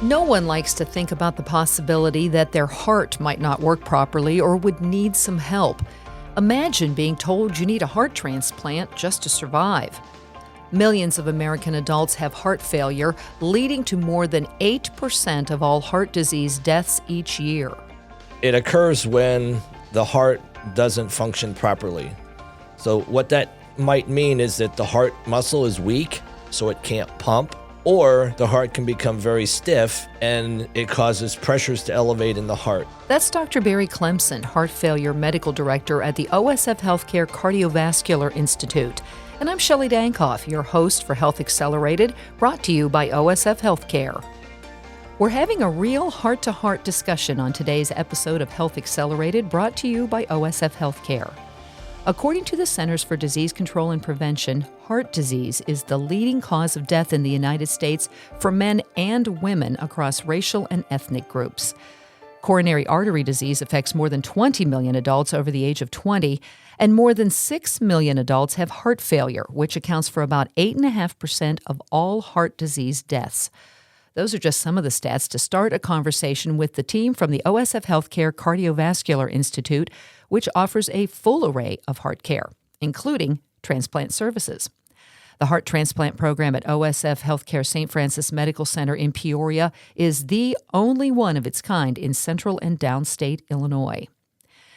No one likes to think about the possibility that their heart might not work properly or would need some help. Imagine being told you need a heart transplant just to survive. Millions of American adults have heart failure, leading to more than 8% of all heart disease deaths each year. It occurs when the heart doesn't function properly. So what that might mean is that the heart muscle is weak, so it can't pump, or the heart can become very stiff and it causes pressures to elevate in the heart. That's Dr. Barry Clemson, heart failure medical director at the OSF HealthCare Cardiovascular Institute. And I'm Shelli Dankoff, your host for Health Accelerated, brought to you by OSF HealthCare. We're having a real heart-to-heart discussion on today's episode of Health Accelerated, brought to you by OSF HealthCare. According to the Centers for Disease Control and Prevention, heart disease is the leading cause of death in the United States for men and women across racial and ethnic groups. Coronary artery disease affects more than 20 million adults over the age of 20, and more than 6 million adults have heart failure, which accounts for about 8.5% of all heart disease deaths. Those are just some of the stats to start a conversation with the team from the OSF HealthCare Cardiovascular Institute, which offers a full array of heart care, including transplant services. The Heart Transplant Program at OSF HealthCare St. Francis Medical Center in Peoria is the only one of its kind in central and downstate Illinois.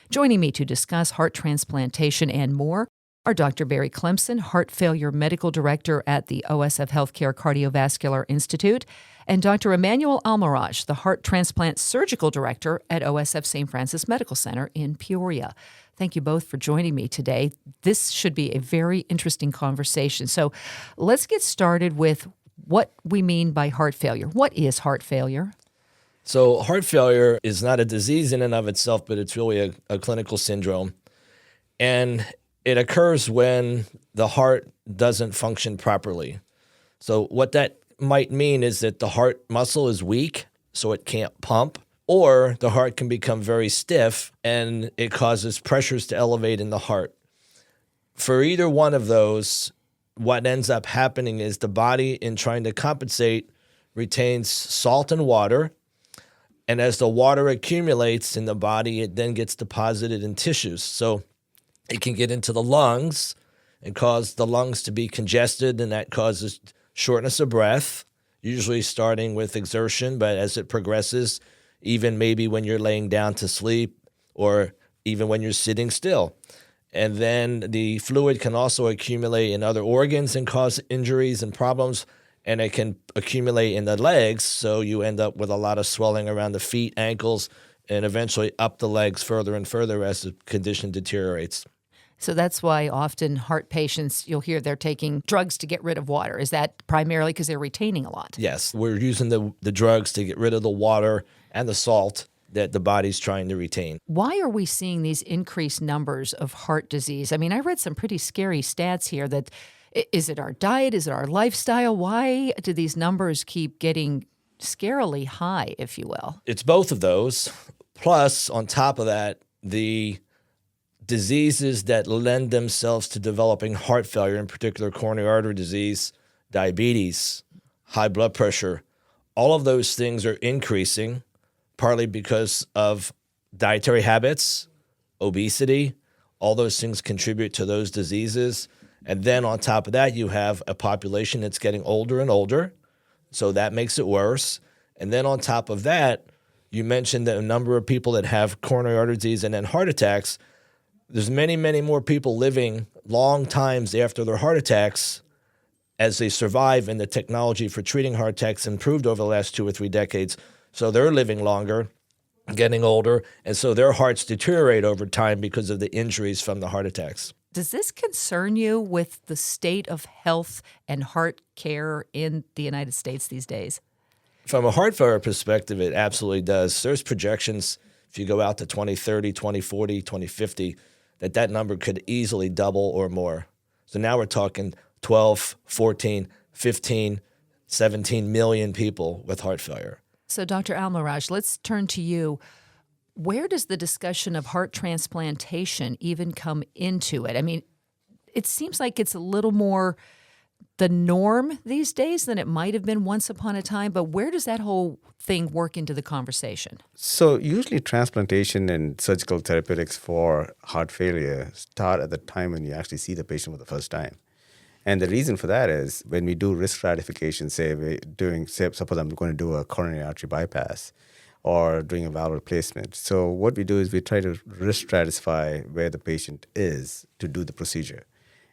Joining me to discuss heart transplantation and more are Dr. Barry Clemson, heart failure medical director at the OSF HealthCare Cardiovascular Institute, and Dr. Emmanuel Amulraj, the heart transplant surgical director at OSF St. Francis Medical Center in Peoria. Thank you both for joining me today. This should be a very interesting conversation. So let's get started with what we mean by heart failure. What is heart failure? So heart failure is not a disease in and of itself, but it's really a clinical syndrome. And it occurs when the heart doesn't function properly. So what that might mean is that the heart muscle is weak, so it can't pump, or the heart can become very stiff and it causes pressures to elevate in the heart. For either one of those, what ends up happening is the body, in trying to compensate, retains salt and water. And as the water accumulates in the body, it then gets deposited in tissues. So it can get into the lungs and cause the lungs to be congested, and that causes shortness of breath, usually starting with exertion, but as it progresses, even maybe when you're laying down to sleep or even when you're sitting still. And then the fluid can also accumulate in other organs and cause injuries and problems, and it can accumulate in the legs, so you end up with a lot of swelling around the feet, ankles, and eventually up the legs further and further as the condition deteriorates. So that's why often heart patients, you'll hear they're taking drugs to get rid of water. Is that primarily because they're retaining a lot? Yes, we're using the drugs to get rid of the water and the salt that the body's trying to retain. Why are we seeing these increased numbers of heart disease? I mean, I read some pretty scary stats here that, is it our diet? Is it our lifestyle? Why do these numbers keep getting scarily high, if you will? It's both of those. Plus, on top of that, the diseases that lend themselves to developing heart failure, in particular coronary artery disease, diabetes, high blood pressure, all of those things are increasing, partly because of dietary habits, obesity. All those things contribute to those diseases. And then on top of that, you have a population that's getting older and older, so that makes it worse. And then on top of that, you mentioned that a number of people that have coronary artery disease and then heart attacks. There's many, many more people living long times after their heart attacks as they survive, and the technology for treating heart attacks improved over the last 2 or 3 decades. So they're living longer, getting older, and so their hearts deteriorate over time because of the injuries from the heart attacks. Does this concern you with the state of health and heart care in the United States these days? From a heart failure perspective, it absolutely does. There's projections, if you go out to 2030, 2040, 2050, that number could easily double or more. So now we're talking 12, 14, 15, 17 million people with heart failure. So Dr. Amulraj, let's turn to you. Where does the discussion of heart transplantation even come into it? I mean, it seems like it's a little more the norm these days than it might have been once upon a time. But where does that whole thing work into the conversation? So usually transplantation and surgical therapeutics for heart failure start at the time when you actually see the patient for the first time. And the reason for that is when we do risk stratification, suppose I'm going to do a coronary artery bypass or doing a valve replacement. So what we do is we try to risk stratify where the patient is to do the procedure.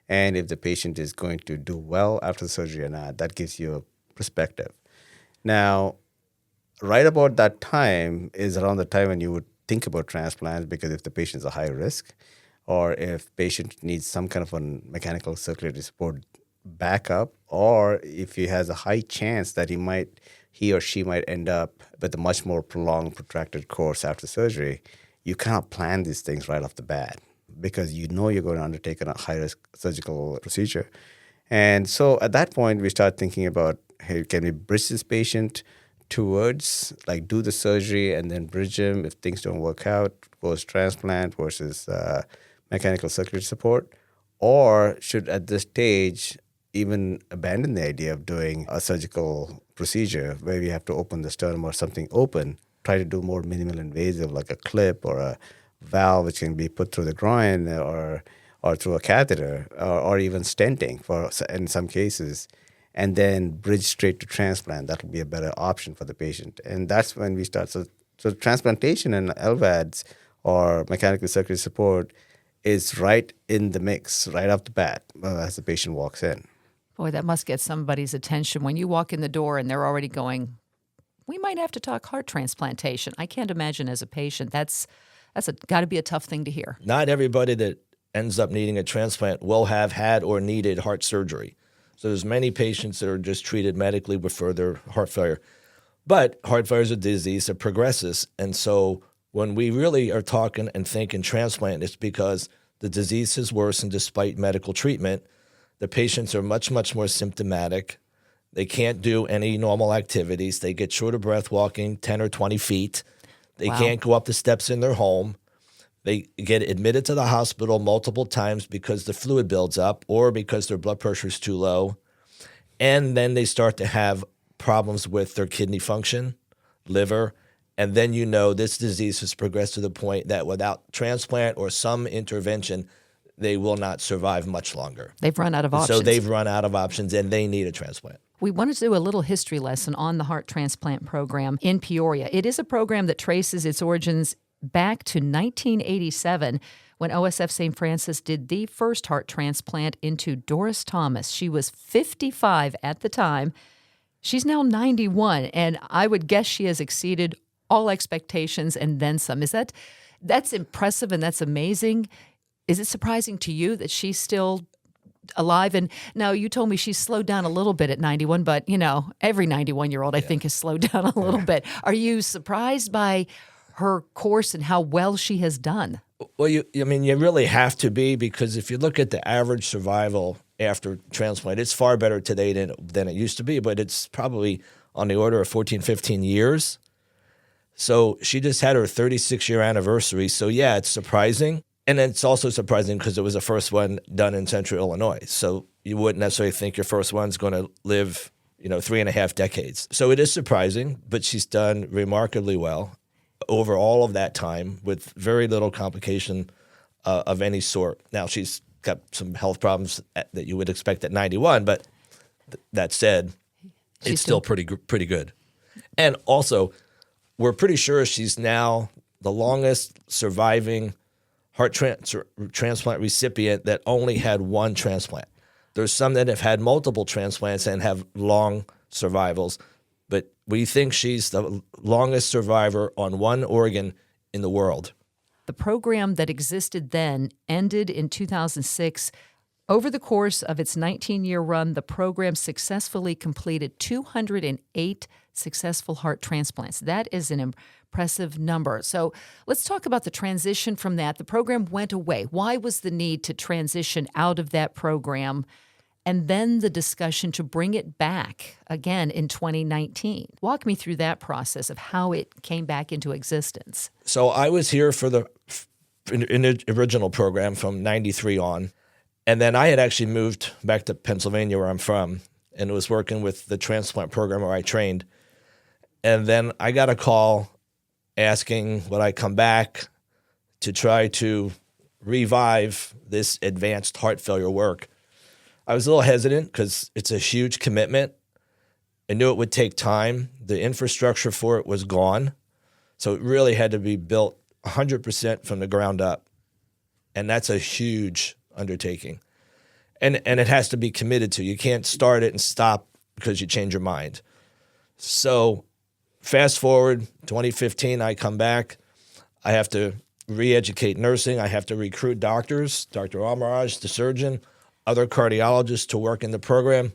And if the patient is going to do well after the surgery or not, that gives you a perspective. Now, right about that time is around the time when you would think about transplants, because if the patient is a high risk or if patient needs some kind of a mechanical circulatory support backup, or if he has a high chance that he or she might end up with a much more prolonged, protracted course after surgery, you cannot plan these things right off the bat, because you know you're going to undertake a high-risk surgical procedure. And so at that point, we start thinking about, hey, can we bridge this patient towards, like, do the surgery and then bridge him if things don't work out, post-transplant versus mechanical circulatory support? Or should, at this stage, even abandon the idea of doing a surgical procedure where we have to open the sternum or something open, try to do more minimal invasive, like a clip or a valve which can be put through the groin or through a catheter or even stenting in some cases, and then bridge straight to transplant. That would be a better option for the patient. And that's when we start. So transplantation and LVADs or mechanical circulatory support is right in the mix, right off the bat as the patient walks in. Boy, that must get somebody's attention when you walk in the door and they're already going, we might have to talk heart transplantation. I can't imagine as a patient. That's got to be a tough thing to hear. Not everybody that ends up needing a transplant will have had or needed heart surgery. So there's many patients that are just treated medically with further heart failure. But heart failure is a disease that progresses. And so when we really are talking and thinking transplant, it's because the disease has worsened despite medical treatment. The patients are much, much more symptomatic. They can't do any normal activities. They get short of breath walking 10 or 20 feet. They can't go up the steps in their home. They get admitted to the hospital multiple times because the fluid builds up or because their blood pressure is too low. And then they start to have problems with their kidney function, liver, and then you know this disease has progressed to the point that without transplant or some intervention, they will not survive much longer. They've run out of options. So they've run out of options and they need a transplant. We wanted to do a little history lesson on the Heart Transplant Program in Peoria. It is a program that traces its origins back to 1987 when OSF St. Francis did the first heart transplant into Doris Thomas. She was 55 at the time. She's now 91, and I would guess she has exceeded all expectations and then some. That's impressive and that's amazing. Is it surprising to you that she's still alive? And now you told me she's slowed down a little bit at 91, but every 91-year-old I think has slowed down a little bit. Are you surprised by her course and how well she has done? Well, you really have to be, because if you look at the average survival after transplant, it's far better today than it used to be, but it's probably on the order of 14, 15 years. So she just had her 36-year anniversary. So yeah, it's surprising. And it's also surprising because it was the first one done in Central Illinois. So you wouldn't necessarily think your first one's going to live, 3.5 decades. So it is surprising, but she's done remarkably well over all of that time with very little complication of any sort. Now, she's got some health problems that you would expect at 91, but that said, it's still pretty good. And also, we're pretty sure she's now the longest surviving heart transplant recipient that only had one transplant. There's some that have had multiple transplants and have long survivals, but we think she's the longest survivor on one organ in the world. The program that existed then ended in 2006. Over the course of its 19-year run, the program successfully completed 208 successful heart transplants. That is an impressive number. So let's talk about the transition from that. The program went away. Why was the need to transition out of that program? And then the discussion to bring it back again in 2019. Walk me through that process of how it came back into existence. So I was here in the original program from 93 on. And then I had actually moved back to Pennsylvania, where I'm from, and was working with the transplant program where I trained. And then I got a call asking would I come back to try to revive this advanced heart failure work. I was a little hesitant because it's a huge commitment. I knew it would take time. The infrastructure for it was gone. So it really had to be built 100% from the ground up. And that's a huge undertaking. And it has to be committed to. You can't start it and stop because you change your mind. So fast forward, 2015, I come back. I have to re-educate nursing. I have to recruit doctors, Dr. Amulraj, the surgeon, other cardiologists to work in the program.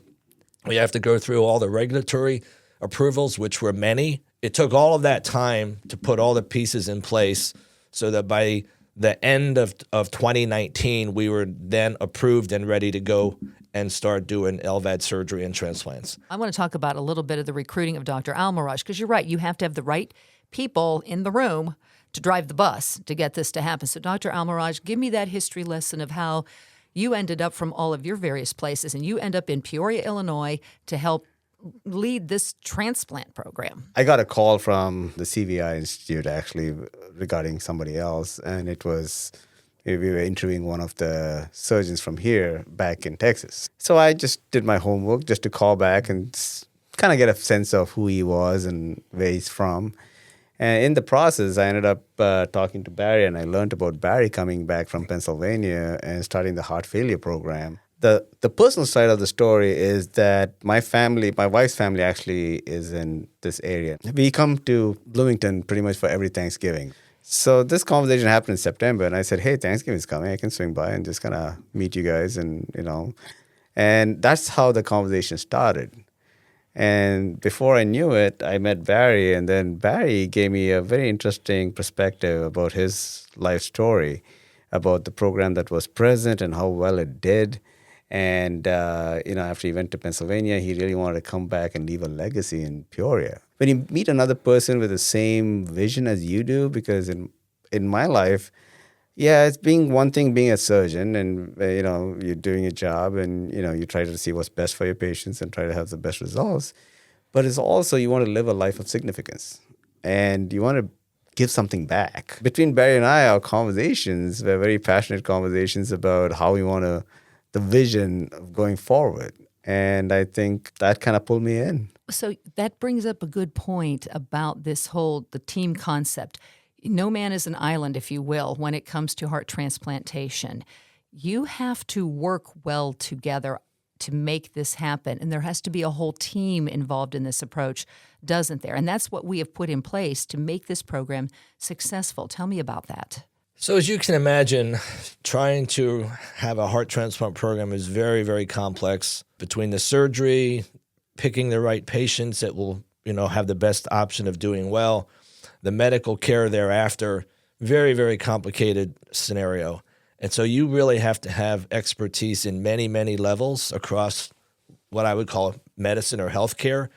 We have to go through all the regulatory approvals, which were many. It took all of that time to put all the pieces in place so that by the end of 2019, we were then approved and ready to go and start doing LVAD surgery and transplants. I want to talk about a little bit of the recruiting of Dr. Amulraj, because you're right, you have to have the right people in the room to drive the bus to get this to happen. So Dr. Amulraj, give me that history lesson of how you ended up from all of your various places and you end up in Peoria, Illinois to help lead this transplant program. I got a call from the CVI Institute actually regarding somebody else, and it was we were interviewing one of the surgeons from here back in Texas. So I just did my homework just to call back and kind of get a sense of who he was and where he's from. And in the process, I ended up talking to Barry, and I learned about Barry coming back from Pennsylvania and starting the heart failure program. The personal side of the story is that my wife's family actually is in this area. We come to Bloomington pretty much for every Thanksgiving. So this conversation happened in September, and I said, hey, Thanksgiving's coming. I can swing by and just kind of meet you guys, and that's how the conversation started. And before I knew it, I met Barry, and then Barry gave me a very interesting perspective about his life story, about the program that was present and how well it did. And, after he went to Pennsylvania, he really wanted to come back and leave a legacy in Peoria. When you meet another person with the same vision as you do, because in my life, it's one thing being a surgeon and, you're doing your job and, you try to see what's best for your patients and try to have the best results. But it's also you want to live a life of significance and you want to give something back. Between Barry and I, our conversations were very passionate conversations about how we want to, the vision of going forward. And I think that kind of pulled me in. So that brings up a good point about the team concept. No man is an island, if you will, when it comes to heart transplantation. You have to work well together to make this happen. And there has to be a whole team involved in this approach, doesn't there? And that's what we have put in place to make this program successful. Tell me about that. So as you can imagine, trying to have a heart transplant program is very, very complex. Between the surgery, picking the right patients that will, have the best option of doing well, the medical care thereafter, very, very complicated scenario. And so you really have to have expertise in many, many levels across what I would call medicine or healthcare.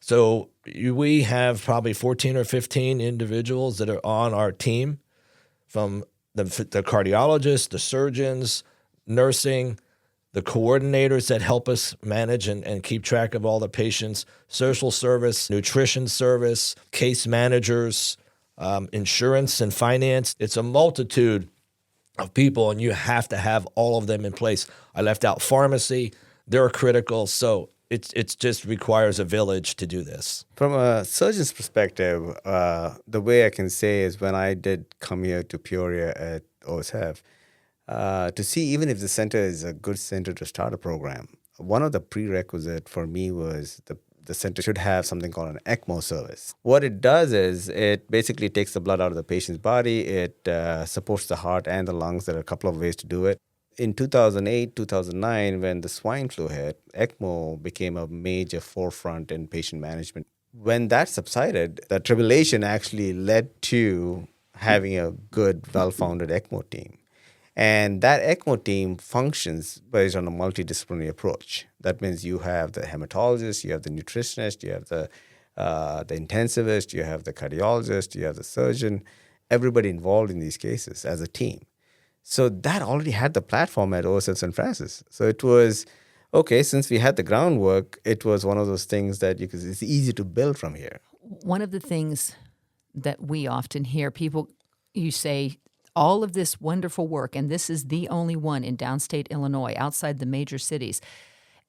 So we have probably 14 or 15 individuals that are on our team, from the cardiologists, the surgeons, nursing, the coordinators that help us manage and keep track of all the patients, social service, nutrition service, case managers, insurance and finance. It's a multitude of people, and you have to have all of them in place. I left out pharmacy. They're critical. So it just requires a village to do this. From a surgeon's perspective, the way I can say is when I did come here to Peoria at OSF, to see even if the center is a good center to start a program, one of the prerequisites for me was the center should have something called an ECMO service. What it does is it basically takes the blood out of the patient's body. It supports the heart and the lungs. There are a couple of ways to do it. In 2008, 2009, when the swine flu hit, ECMO became a major forefront in patient management. When that subsided, the tribulation actually led to having a good, well-founded ECMO team. And that ECMO team functions based on a multidisciplinary approach. That means you have the hematologist, you have the nutritionist, you have the intensivist, you have the cardiologist, you have the surgeon, everybody involved in these cases as a team. So that already had the platform at OSF St. Francis. So it was, okay, since we had the groundwork, it was one of those things that it's easy to build from here. One of the things that we often hear people, you say, all of this wonderful work, and this is the only one in downstate Illinois, outside the major cities.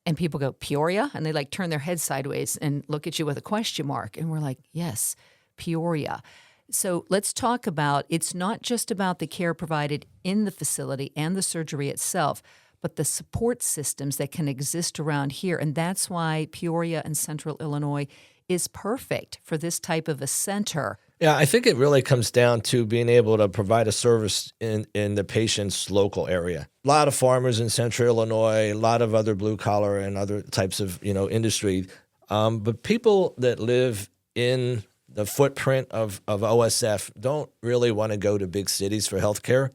And people go, Peoria? And they like turn their head sideways and look at you with a question mark. And we're like, yes, Peoria. So let's talk about, it's not just about the care provided in the facility and the surgery itself, but the support systems that can exist around here. And that's why Peoria and Central Illinois is perfect for this type of a center. Yeah, I think it really comes down to being able to provide a service in the patient's local area. A lot of farmers in Central Illinois, a lot of other blue collar and other types of industry, but people that live in the footprint of OSF don't really want to go to big cities for healthcare.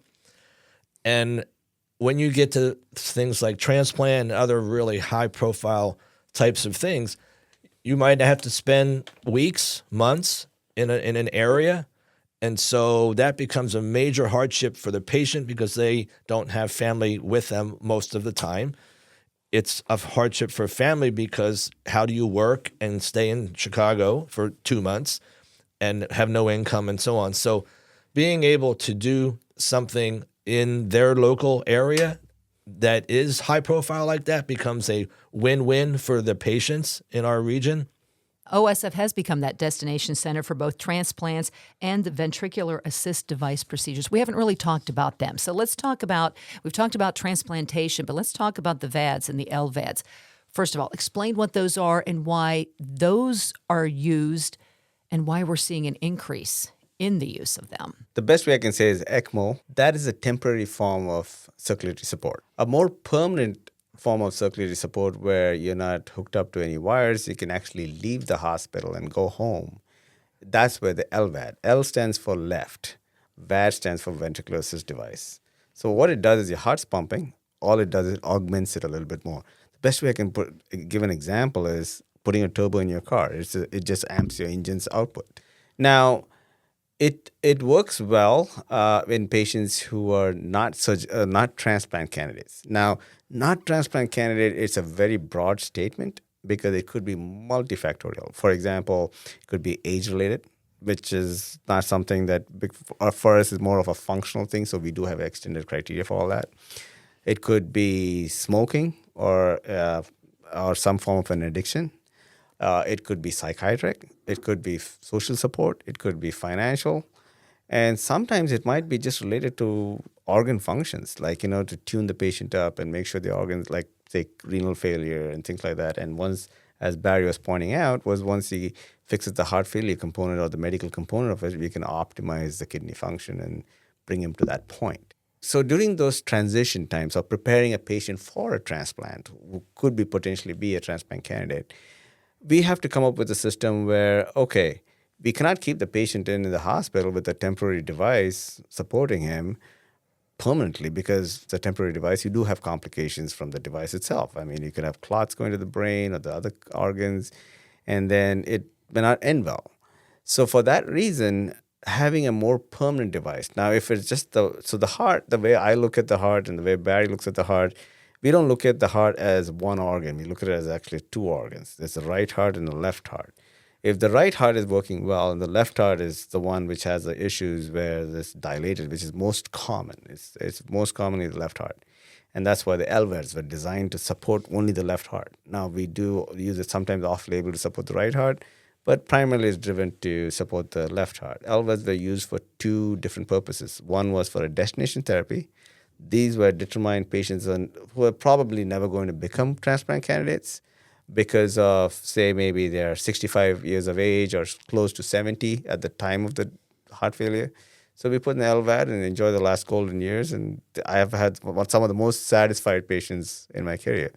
And when you get to things like transplant and other really high profile types of things, you might have to spend weeks, months in an area. And so that becomes a major hardship for the patient because they don't have family with them most of the time. It's a hardship for family because how do you work and stay in Chicago for 2 months and have no income and so on? So being able to do something in their local area that is high profile like that becomes a win-win for the patients in our region. OSF has become that destination center for both transplants and the ventricular assist device procedures. We haven't really talked about them. So let's talk about, we've talked about transplantation, but let's talk about the VADs and the LVADs. First of all, explain what those are and why those are used and why we're seeing an increase in the use of them. The best way I can say is ECMO. That is a temporary form of circulatory support. A more permanent form of circulatory support where you're not hooked up to any wires, you can actually leave the hospital and go home. That's where the LVAD, L stands for left, VAD stands for ventricular assist device. So what it does is your heart's pumping, all it does is it augments it a little bit more. The best way I can give an example is putting a turbo in your car. It just amps your engine's output. Now, it works well in patients who are not transplant candidates. Now, not transplant candidate, it's a very broad statement because it could be multifactorial. For example, it could be age-related, which is not something that for us is more of a functional thing, so we do have extended criteria for all that. It could be smoking or some form of an addiction. It could be psychiatric. It could be social support. It could be financial. And sometimes it might be just related to organ functions, like, to tune the patient up and make sure the organs, like, say, renal failure and things like that. And once, as Barry was pointing out, once he fixes the heart failure component or the medical component of it, we can optimize the kidney function and bring him to that point. So during those transition times of preparing a patient for a transplant, who could potentially be a transplant candidate, we have to come up with a system where, okay, we cannot keep the patient in the hospital with a temporary device supporting him permanently because the temporary device, you do have complications from the device itself. I mean, you could have clots going to the brain or the other organs, and then it may not end well. So for that reason, having a more permanent device. Now, if it's just the heart, the way I look at the heart and the way Barry looks at the heart, we don't look at the heart as one organ. We look at it as actually two organs. There's the right heart and the left heart. If the right heart is working well and the left heart is the one which has the issues where it's dilated, which is most common, it's most commonly the left heart. And that's why the LVADs were designed to support only the left heart. Now, we do use it sometimes off-label to support the right heart, but primarily it's driven to support the left heart. LVADs were used for two different purposes. One was for a destination therapy. These were determined patients who are probably never going to become transplant candidates because of, say, maybe they're 65 years of age or close to 70 at the time of the heart failure. So we put in the LVAD and enjoy the last golden years. And I have had some of the most satisfied patients in my career.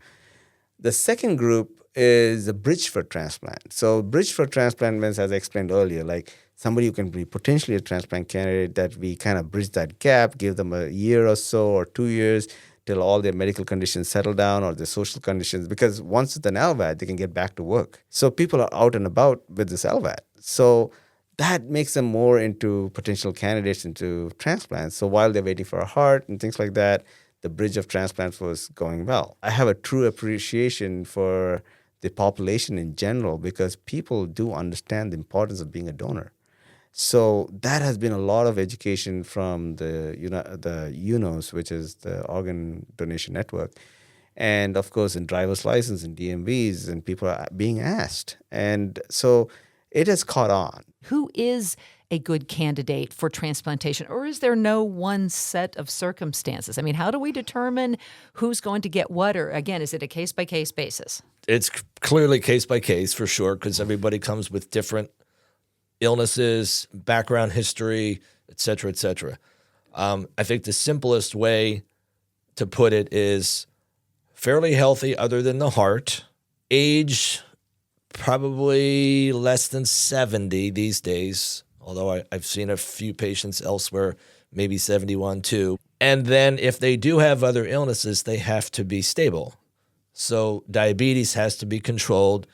The second group is a bridge for transplant. So bridge for transplant means, as I explained earlier, like somebody who can be potentially a transplant candidate, that we kind of bridge that gap, give them a year or so or 2 years till all their medical conditions settle down or their social conditions. Because once with an LVAD, they can get back to work. So people are out and about with this LVAD. So that makes them more into potential candidates into transplants. So while they're waiting for a heart and things like that, the bridge of transplants was going well. I have a true appreciation for the population in general because people do understand the importance of being a donor. So that has been a lot of education from the UNOS, which is the Organ Donation Network, and of course in driver's license and DMVs, and people are being asked, and so it has caught on. Who is a good candidate for transplantation, or is there no one set of circumstances? I mean, how do we determine who's going to get what, or again, is it a case-by-case basis? It's clearly case by case for sure, because everybody comes with different illnesses, background history, et cetera, et cetera. I think the simplest way to put it is fairly healthy other than the heart, age probably less than 70 these days, although I've seen a few patients elsewhere, maybe 71 too. And then if they do have other illnesses, they have to be stable. So diabetes has to be controlled.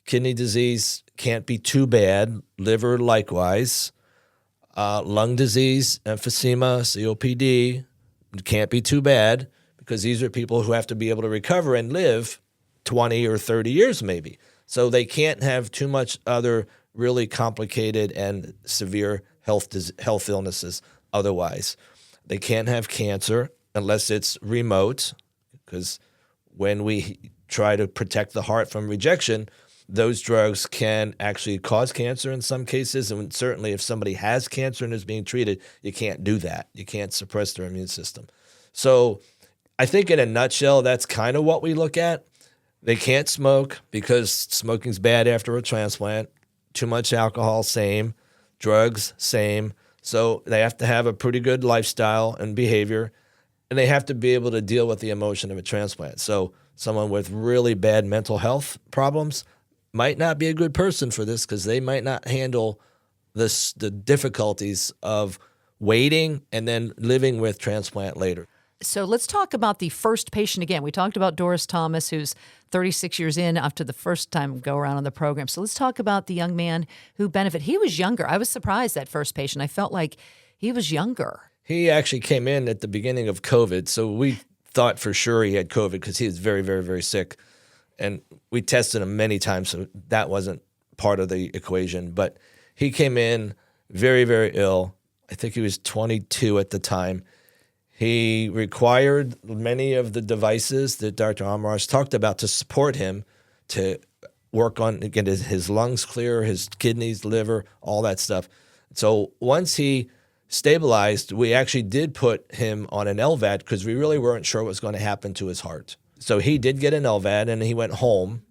Kidney disease can't be too bad. Liver likewise. Lung disease, emphysema, COPD can't be too bad because these are people who have to be able to recover and live 20 or 30 years maybe. So they can't have too much other really complicated and severe health illnesses otherwise. They can't have cancer unless it's remote, because when we try to protect the heart from rejection, those drugs can actually cause cancer in some cases. And certainly if somebody has cancer and is being treated, you can't do that. You can't suppress their immune system. So I think in a nutshell, that's kind of what we look at. They can't smoke because smoking's bad after a transplant. Too much alcohol, same. Drugs, same. So they have to have a pretty good lifestyle and behavior, and they have to be able to deal with the emotion of a transplant. So someone with really bad mental health problems might not be a good person for this because they might not handle the difficulties of waiting and then living with transplant later. So let's talk about the first patient again. We talked about Doris Thomas, who's 36 years in after the first time go around on the program. So let's talk about the young man who benefited. He was younger. I was surprised, that first patient. I felt like he was younger. He actually came in at the beginning of COVID. So we thought for sure he had COVID because he was very, very, very sick. And we tested him many times, so that wasn't part of the equation. But he came in very, very ill. I think he was 22 at the time. He required many of the devices that Dr. Amulraj talked about to support him to work on, get his lungs clear, his kidneys, liver, all that stuff. So once he stabilized, we actually did put him on an LVAD because we really weren't sure what was going to happen to his heart. So he did get an LVAD and he went home.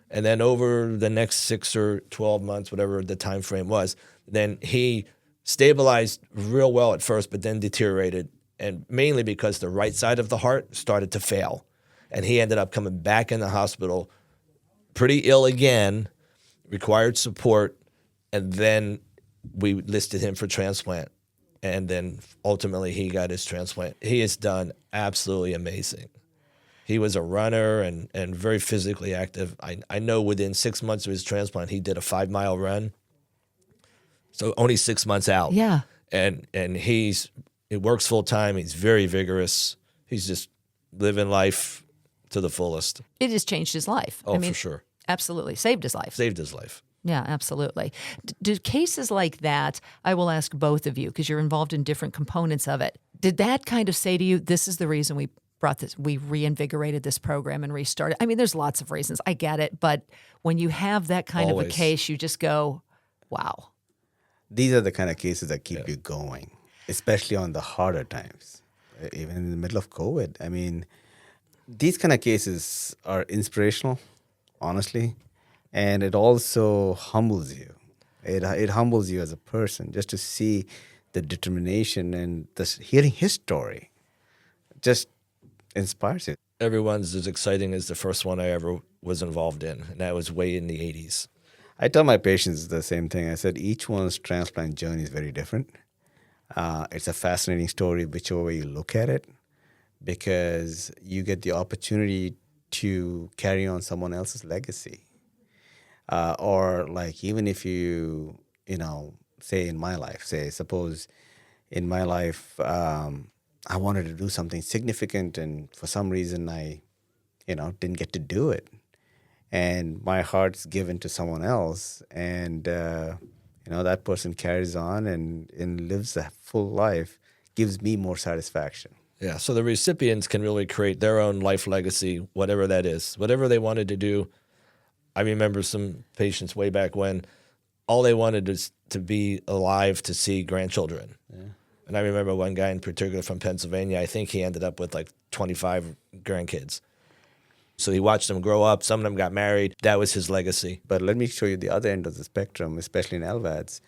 And then over the next 6 or 12 months, whatever the time frame was, then he stabilized real well at first, but then deteriorated. And mainly because the right side of the heart started to fail. And he ended up coming back in the hospital pretty ill again, required support, and then we listed him for transplant. And then ultimately he got his transplant. He has done absolutely amazing. He was a runner and very physically active. I know within 6 months of his transplant, he did a 5-mile run. So only 6 months out. Yeah. And he works full time. He's very vigorous. He's just living life to the fullest. It has changed his life. Oh, for sure. Absolutely. Saved his life. Saved his life. Yeah, absolutely. Do cases like that, I will ask both of you because you're involved in different components of it. Did that kind of say to you, this is the reason we reinvigorated this program and restarted? I mean, there's lots of reasons. I get it. But when you have that kind of a case, you just go, wow. These are the kind of cases that keep you going, especially on the harder times, even in the middle of COVID. I mean, these kind of cases are inspirational, honestly, and it also humbles you. It humbles you as a person just to see the determination and hearing his story just inspires you. Everyone's as exciting as the first one I ever was involved in, and that was way in the 80s. I tell my patients the same thing. I said each one's transplant journey is very different. It's a fascinating story whichever way you look at it, because you get the opportunity to carry on someone else's legacy. Or like even if you say in my life. Suppose in my life, I wanted to do something significant, and for some reason I, didn't get to do it. And my heart's given to someone else, and that person carries on and lives a full life, gives me more satisfaction. Yeah, so the recipients can really create their own life legacy, whatever that is, whatever they wanted to do. I remember some patients way back when all they wanted was to be alive to see grandchildren. Yeah. And I remember one guy in particular from Pennsylvania, I think he ended up with like 25 grandkids. So he watched them grow up. Some of them got married. That was his legacy. But let me show you the other end of the spectrum, especially in LVADs.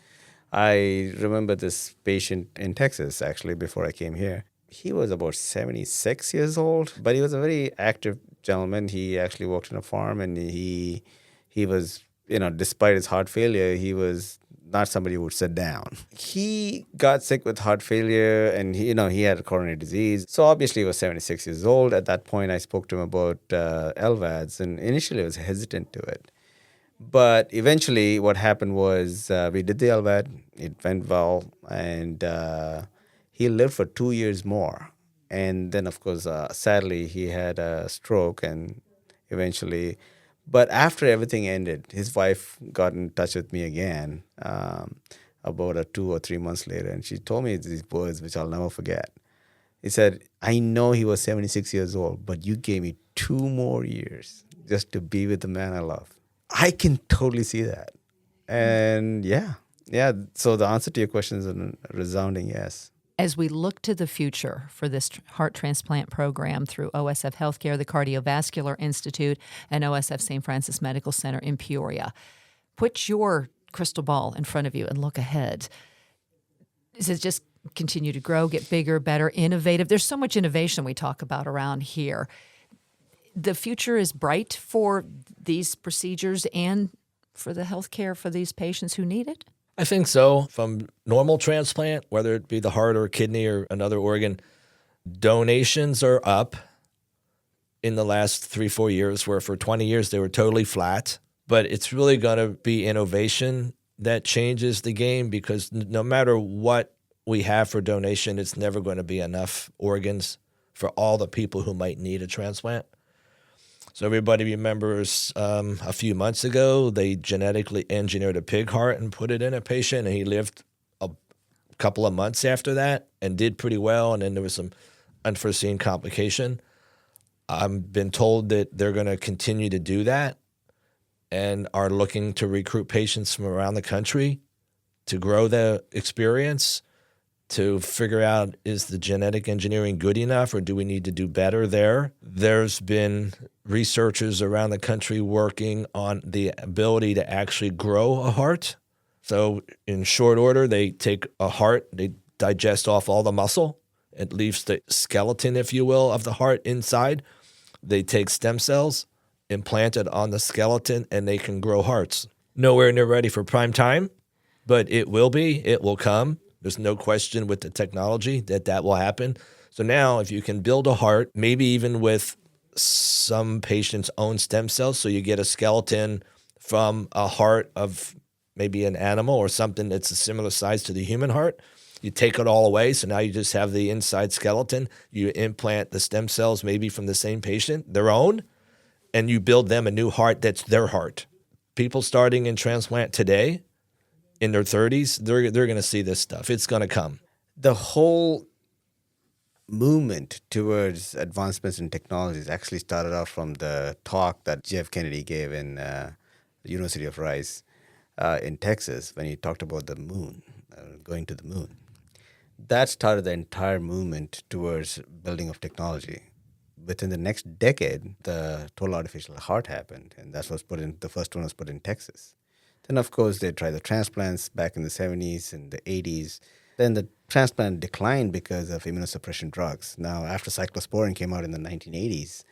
I remember this patient in Texas, actually, before I came here. He was about 76 years old, but he was a very active gentleman. He actually worked on a farm, and he was, despite his heart failure, he was not somebody who would sit down. He got sick with heart failure, and he had a coronary disease. So obviously he was 76 years old. At that point, I spoke to him about LVADs, and initially I was hesitant to it. But eventually what happened was we did the LVAD. It went well, and he lived for 2 years more. And then, of course, sadly, he had a stroke, and eventually... But after everything ended, his wife got in touch with me again about 2 or 3 months later, and she told me these words, which I'll never forget. He said, I know he was 76 years old, but you gave me 2 more years just to be with the man I love. I can totally see that. And yeah. So the answer to your question is a resounding yes. As we look to the future for this heart transplant program through OSF HealthCare, the Cardiovascular Institute, and OSF St. Francis Medical Center in Peoria, put your crystal ball in front of you and look ahead. Does it just continue to grow, get bigger, better, innovative? There's so much innovation we talk about around here. The future is bright for these procedures and for the healthcare for these patients who need it? I think so. From normal transplant, whether it be the heart or kidney or another organ, donations are up in the last 3-4 years, where for 20 years they were totally flat. But it's really going to be innovation that changes the game, because no matter what we have for donation, it's never going to be enough organs for all the people who might need a transplant. So everybody remembers a few months ago, they genetically engineered a pig heart and put it in a patient, and he lived a couple of months after that and did pretty well, and then there was some unforeseen complication. I've been told that they're going to continue to do that and are looking to recruit patients from around the country to grow the experience, to figure out, is the genetic engineering good enough, or do we need to do better there? There's been researchers around the country working on the ability to actually grow a heart. So in short order, they take a heart, they digest off all the muscle. It leaves the skeleton, if you will, of the heart inside. They take stem cells, implant it on the skeleton, and they can grow hearts. Nowhere near ready for prime time, but it will be. It will come. There's no question with the technology that will happen. So now if you can build a heart, maybe even with some patients' own stem cells, so you get a skeleton from a heart of maybe an animal or something that's a similar size to the human heart, you take it all away, so now you just have the inside skeleton. You implant the stem cells maybe from the same patient, their own, and you build them a new heart that's their heart. People starting in transplant today, in their 30s, they're going to see this stuff. It's going to come. The whole movement towards advancements in technologies actually started off from the talk that Jeff Kennedy gave in the University of Rice in Texas, when he talked about the moon, going to the moon. That started the entire movement towards building of technology. Within the next decade, the total artificial heart happened, and that was the first one was put in Texas. Then, of course, they tried the transplants back in the 70s and the 80s. Then the transplant declined because of immunosuppression drugs. Now, after cyclosporin came out in the 1980s,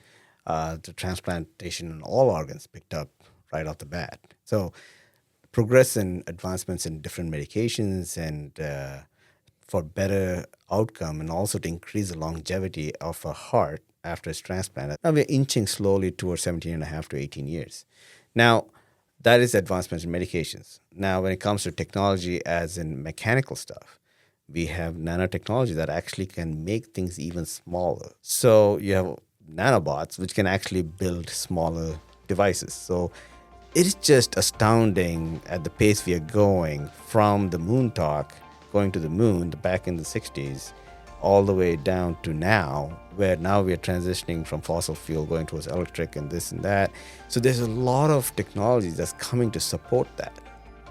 the transplantation in all organs picked up right off the bat. So progress in advancements in different medications and for better outcome, and also to increase the longevity of a heart after its transplant. Now we're inching slowly towards 17 and a half to 18 years. Now, That is advancements in medications. Now, when it comes to technology as in mechanical stuff, we have nanotechnology that actually can make things even smaller. So you have nanobots, which can actually build smaller devices. So it's just astounding at the pace we are going from the moon talk, going to the moon back in the 60s, all the way down to now, where now we are transitioning from fossil fuel going towards electric and this and that. So there's a lot of technology that's coming to support that.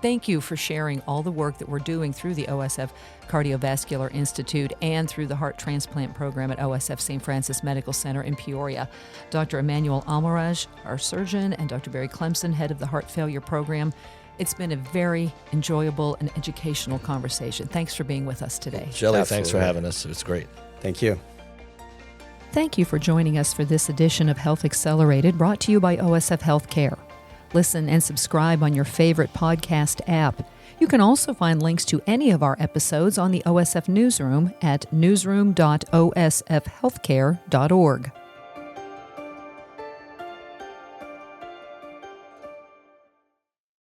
Thank you for sharing all the work that we're doing through the OSF Cardiovascular Institute and through the Heart Transplant Program at OSF St. Francis Medical Center in Peoria. Dr. Emmanuel Amulraj, our surgeon, and Dr. Barry Clemson, head of the Heart Failure Program. It's been a very enjoyable and educational conversation. Thanks for being with us today. Shelli, thanks for having us. It was great. Thank you. Thank you for joining us for this edition of Health Accelerated, brought to you by OSF HealthCare. Listen and subscribe on your favorite podcast app. You can also find links to any of our episodes on the OSF Newsroom at newsroom.osfhealthcare.org.